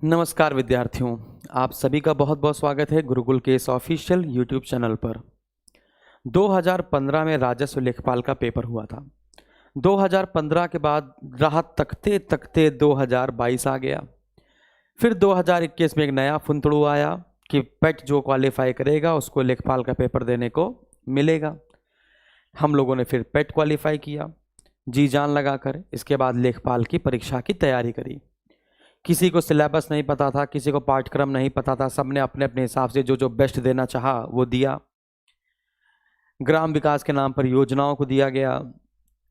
नमस्कार विद्यार्थियों, आप सभी का बहुत बहुत स्वागत है गुरुकुल के इस ऑफिशियल यूट्यूब चैनल पर। 2015 में राजस्व लेखपाल का पेपर हुआ था। 2015 के बाद राह तकते तकते 2022 आ गया। फिर 2021 में एक नया फुंतड़ू आया कि पेट जो क्वालिफाई करेगा उसको लेखपाल का पेपर देने को मिलेगा। हम लोगों ने फिर पेट क्वालिफाई किया जी जान लगाकर। इसके बाद लेखपाल की परीक्षा की तैयारी करी। किसी को सिलेबस नहीं पता था, किसी को पाठ्यक्रम नहीं पता था, सबने अपने अपने हिसाब से जो जो बेस्ट देना चाहा वो दिया। ग्राम विकास के नाम पर योजनाओं को दिया गया।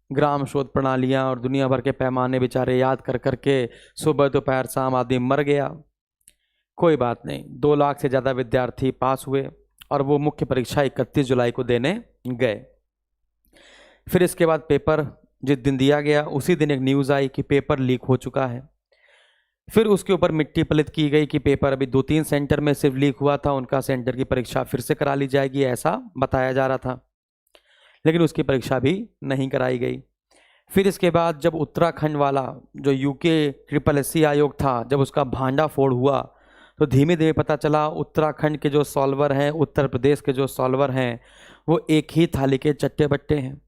ग्राम शोध प्रणालियां और दुनिया भर के पैमाने बेचारे याद कर करके सुबह दोपहर शाम आदमी मर गया। कोई बात नहीं, 2 लाख से ज़्यादा विद्यार्थी पास हुए और वो मुख्य परीक्षा 31 जुलाई को देने गए। फिर इसके बाद पेपर जिस दिन दिया गया उसी दिन एक न्यूज़ आई कि पेपर लीक हो चुका है। फिर उसके ऊपर मिट्टी पलित की गई कि पेपर अभी 2-3 सेंटर में सिर्फ लीक हुआ था, उनका सेंटर की परीक्षा फिर से करा ली जाएगी, ऐसा बताया जा रहा था। लेकिन उसकी परीक्षा भी नहीं कराई गई। फिर इसके बाद जब उत्तराखंड वाला जो यूके SSC आयोग था, जब उसका भांडा फोड़ हुआ तो धीमे धीमे पता चला उत्तराखंड के जो सॉल्वर हैं, उत्तर प्रदेश के जो सॉल्वर हैं, वो एक ही थाली के चट्टे बट्टे हैं।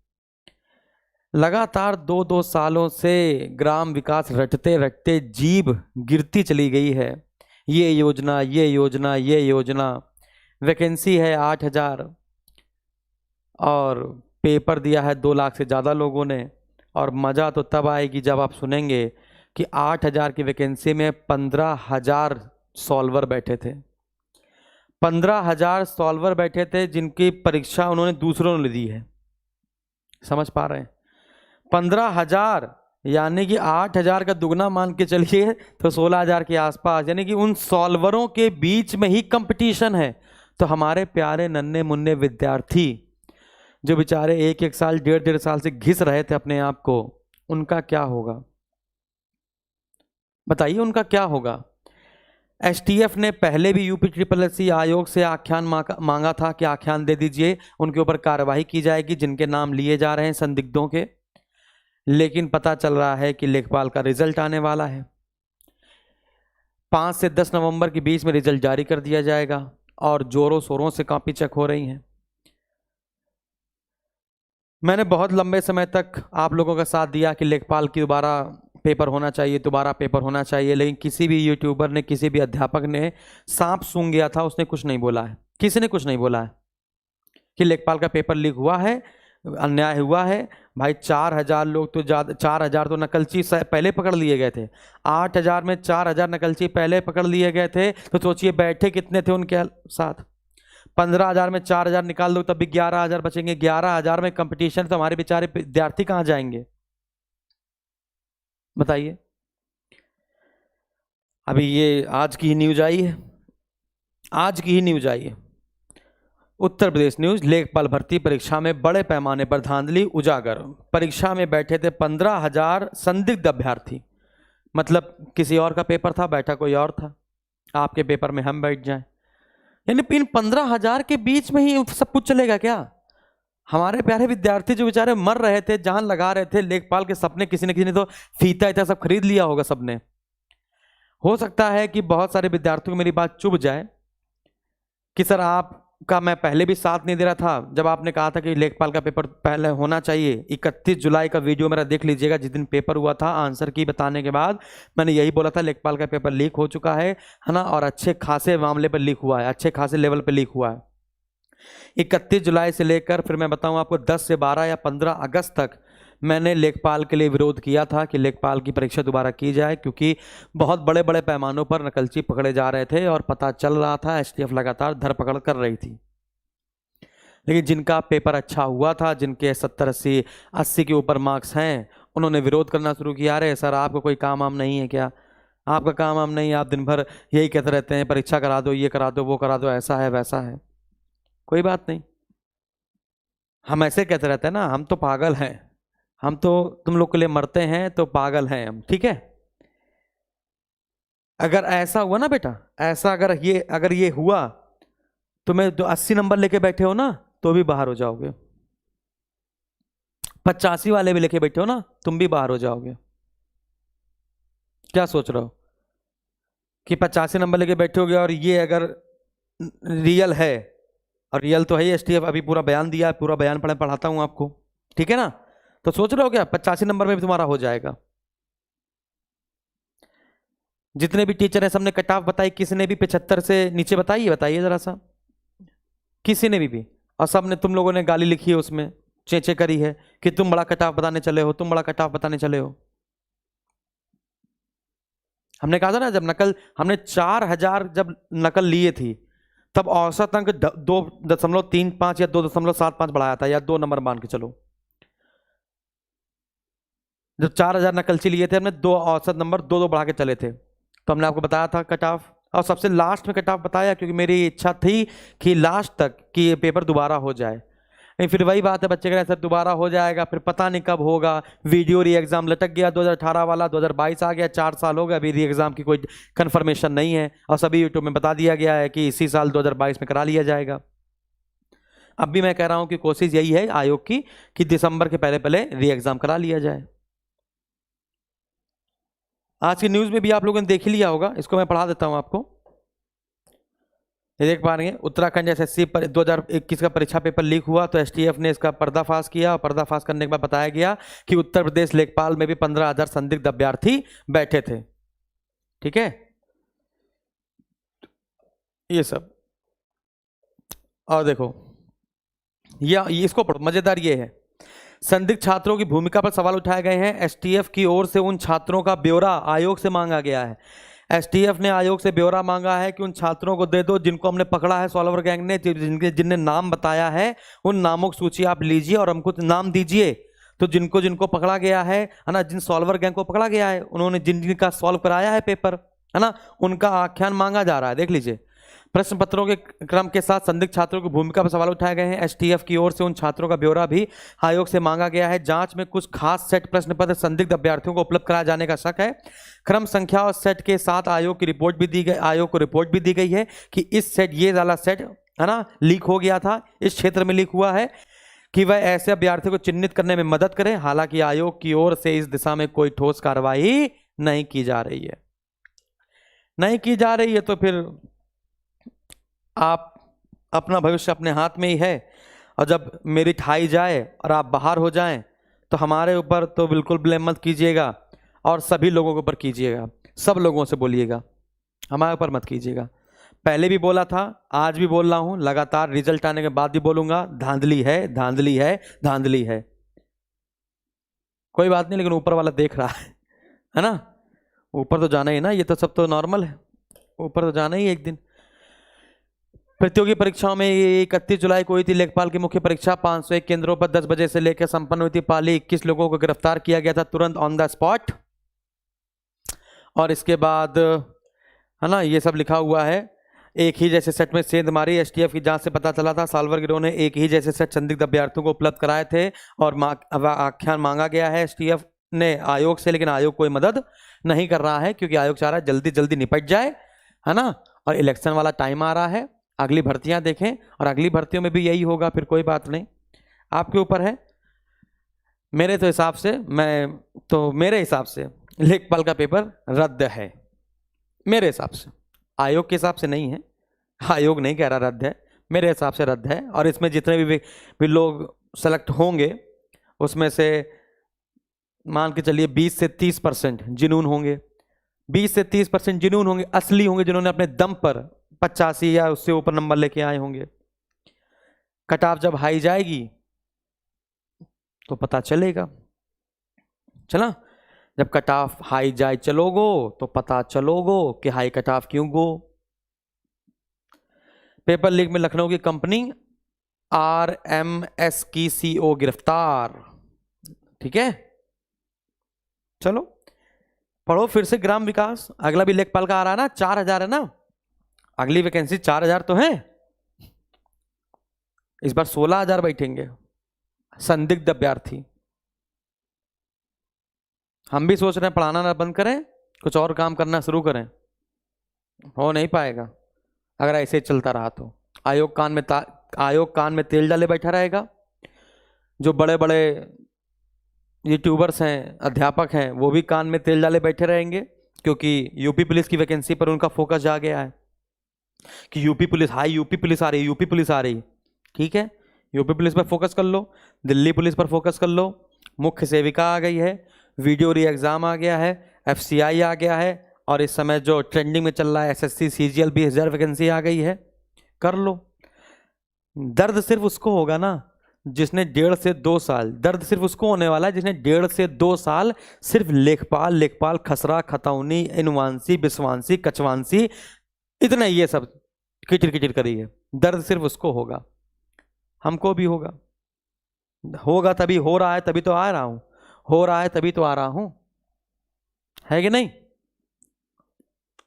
लगातार 2-2 सालों से ग्राम विकास रटते रटते जीभ गिरती चली गई है। ये योजना, ये योजना, ये योजना। वैकेंसी है 8,000 और पेपर दिया है 2 लाख से ज़्यादा लोगों ने। और मज़ा तो तब आएगी जब आप सुनेंगे कि 8,000 की वैकेंसी में 15,000 सॉल्वर बैठे थे। 15,000 सॉल्वर बैठे थे जिनकी परीक्षा उन्होंने दूसरों ने दी है। समझ पा रहे हैं? 15,000 यानी कि 8,000 का दुगना मान के चलिए तो 16,000 के आसपास, यानी कि उन सॉल्वरों के बीच में ही कंपटीशन है। तो हमारे प्यारे नन्हे मुन्ने विद्यार्थी जो बेचारे 1-1 साल 1.5-1.5 साल से घिस रहे थे अपने आप को, उनका क्या होगा बताइए? उनका क्या होगा? STF ने पहले भी UPSSC आयोग से आख्यान मांगा था कि आख्यान दे दीजिए, उनके ऊपर कार्रवाई की जाएगी जिनके नाम लिए जा रहे हैं संदिग्धों के। लेकिन पता चल रहा है कि लेखपाल का रिजल्ट आने वाला है। 5 से 10 नवंबर के बीच में रिजल्ट जारी कर दिया जाएगा और जोरों शोरों से कॉपी चेक हो रही हैं। मैंने बहुत लंबे समय तक आप लोगों का साथ दिया कि लेखपाल की दोबारा पेपर होना चाहिए, दोबारा पेपर होना चाहिए, लेकिन किसी भी यूट्यूबर ने, किसी भी अध्यापक ने सांप सूंघ गया था, उसने कुछ नहीं बोला है। किसी ने कुछ नहीं बोला है कि लेखपाल का पेपर लीक हुआ है, अन्याय हुआ है। भाई 4,000 लोग तो ज़्यादा, 4,000 तो नकलची पहले पकड़ लिए गए थे। 8,000 में 4,000 नकलची पहले पकड़ लिए गए थे, तो सोचिए बैठे कितने थे उनके साथ। 15,000 में 4,000 निकाल दो तब भी 11,000 बचेंगे। 11,000 में कंपटीशन, तो हमारे बेचारे विद्यार्थी कहाँ जाएंगे बताइए? अभी ये आज की ही न्यूज आई है, आज की ही न्यूज आई है। उत्तर प्रदेश न्यूज, लेखपाल भर्ती परीक्षा में बड़े पैमाने पर धांधली उजागर। परीक्षा में बैठे थे 15,000 संदिग्ध अभ्यर्थी। मतलब किसी और का पेपर था, बैठा कोई और था। आपके पेपर में हम बैठ जाएं, यानी इन 15,000 के बीच में ही सब कुछ चलेगा क्या? हमारे प्यारे विद्यार्थी जो बेचारे मर रहे थे, जान लगा रहे थे, लेखपाल के सपने किसी न किसी ने तो फीता इतना सब खरीद लिया होगा सबने। हो सकता है कि बहुत सारे विद्यार्थियों को मेरी बात चुभ जाए कि सर आपका मैं पहले भी साथ नहीं दे रहा था जब आपने कहा था कि लेखपाल का पेपर पहले होना चाहिए। 31 जुलाई का वीडियो मेरा देख लीजिएगा, जिस दिन पेपर हुआ था आंसर की बताने के बाद मैंने यही बोला था लेखपाल का पेपर लीक हो चुका है ना, और अच्छे खासे मामले पर लीक हुआ है, अच्छे खासे लेवल पर लीक हुआ है। 31 जुलाई से लेकर फिर मैं बताऊं आपको 10 से 12 या 15 अगस्त तक मैंने लेखपाल के लिए विरोध किया था कि लेखपाल की परीक्षा दोबारा की जाए, क्योंकि बहुत बड़े बड़े पैमानों पर नकलची पकड़े जा रहे थे और पता चल रहा था STF लगातार धरपकड़ कर रही थी। लेकिन जिनका पेपर अच्छा हुआ था, जिनके 70, 80 के ऊपर मार्क्स हैं, उन्होंने विरोध करना शुरू किया। अरे सर आपको कोई काम वाम नहीं है क्या? आपका काम वाम नहीं है, आप दिन भर यही कहते रहते हैं परीक्षा करा दो, ये करा दो, वो करा दो, ऐसा है वैसा है। कोई बात नहीं, हम ऐसे कहते रहते हैं ना, हम तो पागल हैं, हम तो तुम लोग के लिए मरते हैं, तो पागल हैं हम, ठीक है? अगर ऐसा हुआ ना बेटा, ऐसा अगर ये हुआ तो मैं 80 नंबर लेके बैठे हो ना तो भी बाहर हो जाओगे। 85 वाले भी लेके बैठे हो ना तुम भी बाहर हो जाओगे। क्या सोच रहे हो? कि 85 नंबर लेके बैठे होगे और ये अगर रियल है, और रियल तो है ही, एसटीएफ अभी पूरा बयान दिया है, पूरा बयान पढ़ाता हूं आपको, ठीक है ना। तो सोच रहे हो क्या 85 नंबर में भी तुम्हारा हो जाएगा। जितने भी टीचर हैं सबने कट ऑफ बताई, किसी ने भी 75 से नीचे बताइए, बताइए जरा सा, किसी ने भी। और सब ने, तुम लोगों ने गाली लिखी है उसमें, चेचे करी है कि तुम बड़ा कट ऑफ बताने चले हो, तुम बड़ा कट ऑफ बताने चले हो। हमने कहा था ना, जब नकल, हमने 4000 जब नकल लिए थी तब औसत अंक 2.35 या 2.75 बढ़ाया था, या 2 नंबर मान के चलो। जब 4000 नकलची लिए थे हमने, 2 औसत नंबर 2 बढ़ा के चले थे, तो हमने आपको बताया था कट ऑफ, और सबसे लास्ट में कट ऑफ बताया क्योंकि मेरी इच्छा थी कि लास्ट तक कि ये पेपर दोबारा हो जाए। नहीं, फिर वही बात है, बच्चे कह रहे हैं सर दोबारा हो जाएगा, फिर पता नहीं कब होगा। वीडियो री एग्जाम लटक गया 2018 वाला, 2022 आ गया, 4 साल हो गए, अभी री एग्जाम की कोई कंफर्मेशन नहीं है, और सभी यूट्यूब में बता दिया गया है कि इसी साल 2022 में करा लिया जाएगा। अब भी मैं कह रहा हूं कि कोशिश यही है आयोग की कि दिसंबर के पहले पहले री एग्जाम करा लिया जाए। आज की न्यूज में भी आप लोगों ने देख ही लिया होगा, इसको मैं पढ़ा देता हूं आपको। ये देख पा रहे हैं, उत्तराखंड एसएससी 2021 का परीक्षा पेपर लीक हुआ तो एसटीएफ ने इसका पर्दाफाश किया, और पर्दाफाश करने के बाद बताया गया कि उत्तर प्रदेश लेखपाल में भी 15,000 संदिग्ध अभ्यर्थी बैठे थे। ठीक है, ये सब। और देखो, ये इसको पढ़ो, मजेदार ये है, संदिग्ध छात्रों की भूमिका पर सवाल उठाए गए हैं। एसटीएफ की ओर से उन छात्रों का ब्यौरा आयोग से मांगा गया है। एसटीएफ ने आयोग से ब्यौरा मांगा है कि उन छात्रों को दे दो जिनको हमने पकड़ा है, सॉल्वर गैंग ने, जिनने नाम बताया है, उन नामों की सूची आप लीजिए और हमको नाम दीजिए। तो जिनको जिनको पकड़ा गया है ना, जिन सॉल्वर गैंग को पकड़ा गया है, उन्होंने जिन जिनका सॉल्व कराया है पेपर, है ना, उनका आख्यान मांगा जा रहा है। देख लीजिए, प्रश्न पत्रों के क्रम के साथ संदिग्ध छात्रों की भूमिका पर सवाल उठाए गए हैं। एसटीएफ की ओर से उन छात्रों का ब्यौरा भी आयोग से मांगा गया है। जांच में कुछ खास सेट प्रश्न पत्र संदिग्ध अभ्यर्थियों को उपलब्ध कराए जाने का शक है। क्रम संख्या और सेट के साथ आयोग की रिपोर्ट भी दी गई, आयोग को रिपोर्ट भी दी गई है कि इस सेट, ये वाला सेट है ना, लीक हो गया था, इस क्षेत्र में लीक हुआ है, कि वह ऐसे अभ्यर्थियों को चिन्हित करने में मदद करें। हालांकि आयोग की ओर से इस दिशा में कोई ठोस कार्रवाई नहीं की जा रही है, नहीं की जा रही है। तो फिर आप, अपना भविष्य अपने हाथ में ही है, और जब मेरिट हाई जाए और आप बाहर हो जाएं तो हमारे ऊपर तो बिल्कुल ब्लेम मत कीजिएगा, और सभी लोगों के ऊपर कीजिएगा, सब लोगों से बोलिएगा, हमारे ऊपर मत कीजिएगा। पहले भी बोला था, आज भी बोल रहा हूं, लगातार रिजल्ट आने के बाद भी बोलूंगा, धांधली है, धांधली है, धांधली है। कोई बात नहीं, लेकिन ऊपर वाला देख रहा है ना, ऊपर तो जाना ही ना, ये तो सब तो नॉर्मल है, ऊपर तो जाना ही एक दिन। प्रतियोगी परीक्षाओं में 31 जुलाई को हुई थी लेखपाल की मुख्य परीक्षा। 501 केंद्रों पर 10 बजे से लेकर संपन्न हुई थी पाली। 21 लोगों को गिरफ्तार किया गया था तुरंत ऑन द स्पॉट। और इसके बाद, है ना, ये सब लिखा हुआ है। एक ही जैसे सेट में सेंध मारी। एसटीएफ की जांच से पता चला था साल्वर गिरोह ने एक ही जैसे सेट संदिग्ध अभ्यर्थियों को उपलब्ध कराए थे और आख्यान मांगा गया है एसटीएफ ने आयोग से, लेकिन आयोग कोई मदद नहीं कर रहा है क्योंकि आयोग चाह रहा है जल्दी जल्दी निपट जाए, है ना, और इलेक्शन वाला टाइम आ रहा है, अगली भर्तियां देखें, और अगली भर्तियों में भी यही होगा। फिर कोई बात नहीं, आपके ऊपर है। मेरे तो हिसाब से, मेरे हिसाब से लेखपाल का पेपर रद्द है, मेरे हिसाब से, आयोग के हिसाब से नहीं है, आयोग नहीं कह रहा रद्द है, मेरे हिसाब से रद्द है। और इसमें जितने भी लोग सेलेक्ट होंगे उसमें से मान के चलिए 20 से 30% जिनून होंगे, 20 से 30% जिनून होंगे, असली होंगे, जिन्होंने अपने दम पर 85 या उससे ऊपर नंबर लेके आए होंगे। कट ऑफ जब हाई जाएगी तो पता चलेगा, चला, जब कट ऑफ हाई जाए चलोगो तो पता चलोगो कि हाई कट ऑफ क्यों गो। पेपर लीक में लखनऊ की कंपनी आरएमएस की सीईओ गिरफ्तार। ठीक है, चलो पढ़ो फिर से ग्राम विकास। अगला भी लेखपाल का आ रहा है ना, 4000 है ना, अगली वैकेंसी 4000 तो है, इस बार 16,000 बैठेंगे संदिग्ध अभ्यर्थी। हम भी सोच रहे हैं पढ़ाना ना बंद करें, कुछ और काम करना शुरू करें, हो नहीं पाएगा अगर ऐसे ही चलता रहा तो। आयोग कान में तेल डाले बैठा रहेगा। जो बड़े बड़े यूट्यूबर्स हैं, अध्यापक हैं, वो भी कान में तेल डाले बैठे रहेंगे क्योंकि यूपी पुलिस की वैकेंसी पर उनका फोकस जा गया है कि UP police, hi UP police आ रही है, यूपी पुलिस आ रही है। ठीक है, यूपी पुलिस पर फोकस कर लो, दिल्ली पुलिस पर फोकस कर लो, मुख्य सेविका आ गई है, वीडियो री एग्जाम आ गया है, एफसीआई आ गया है, और इस समय जो ट्रेंडिंग में चल रहा है एसएससी सीजीएल 20,000 वैकेंसी आ गई है। कर लो। दर्द सिर्फ उसको होगा ना जिसने 1.5 से 2 साल, दर्द सिर्फ उसको होने वाला है जिसने 1.5 से 2 साल सिर्फ लेखपाल, खसरा, खतौनी, इनवांसी, बिस्वांसी, कचवांसी, इतना ये सब किचिर किचिर करी है। दर्द सिर्फ उसको होगा, हमको भी होगा। होगा तभी हो रहा है, तभी तो आ रहा हूं, हो रहा है तभी तो आ रहा हूं, है कि नहीं?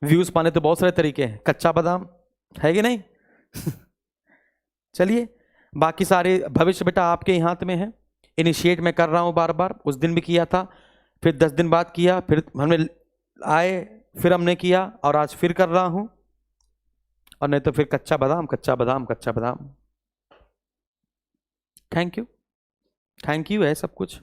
व्यूज पाने तो बहुत सारे तरीके हैं, कच्चा बादाम, है कि नहीं? चलिए, बाकी सारे भविष्य बेटा आपके ही हाथ में है। इनिशिएट मैं कर रहा हूं बार बार, उस दिन भी किया था, फिर 10 दिन बाद किया, फिर हमने आए, फिर हमने किया, और आज फिर कर रहा हूं, और नहीं तो फिर कच्चा बादाम, कच्चा बादाम, कच्चा बादाम। थैंक यू है सब कुछ।